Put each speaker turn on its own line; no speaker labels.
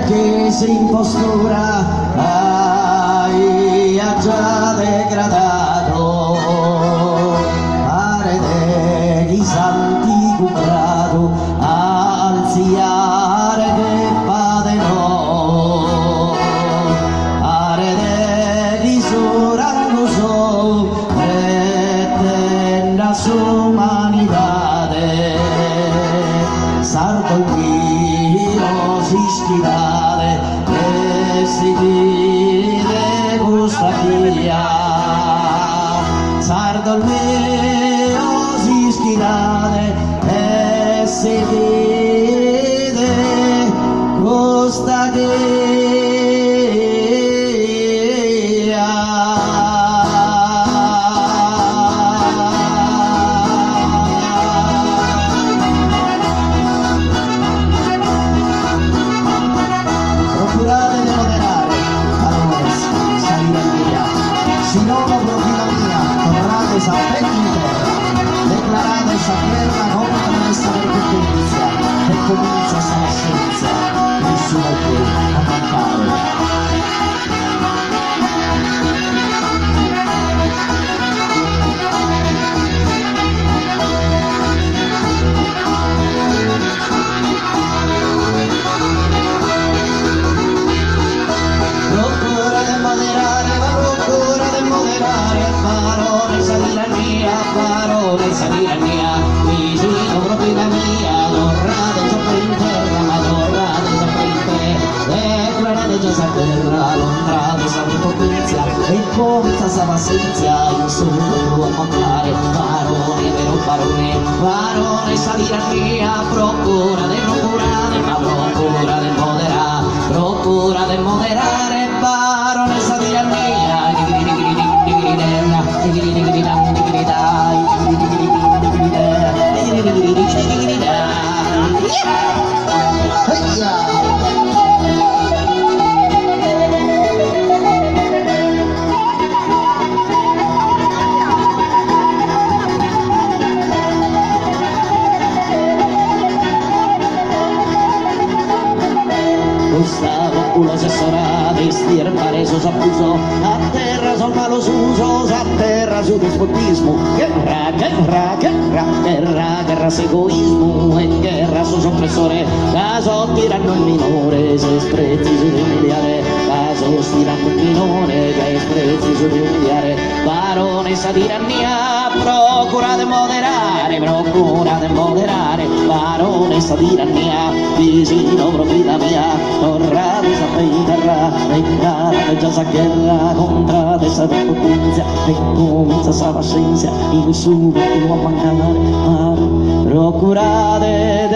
che si impostura hai già degradato, pare degli santi curato al siare che padeno, pare degli surangos pretenda su umanidade, sarto il mio si schidade e si vide gusta via, sarto il mio si schidade e si vide gusta via. Procurate di moderare, valores, salire via, si non profila mia, tornate a terra, declarate esa guerra contro questa vergogna, e comincia sta scienza, nessuno più a mancare. Procura de moderare, parole salire mia, vicino proprio mia, torrate sempre in terra, ma torrate sempre in te, declarate già sa terra, l'ondrate sempre potenzia, e comincia sa pazienza, in su a mancare, parole salire mia, procura de moderare, parole salire mia, Gustavo culo assessorati, stirpare sus abuso, a terra sul malo suso, a terra sul despotismo, guerra su egoismo e guerra sus oppressore, caso tirano il minore, se sprezzi su umiliare, caso tirano il minore, che sprezzi su umiliare, barone sa tirannia, procura de moderare, barone sa tirannia, vicino profila mia, torrate sempre in terra, declarate già sa guerra contra questa potenzia, e comincia sa pazienza, in nessuno più a mancare, procurate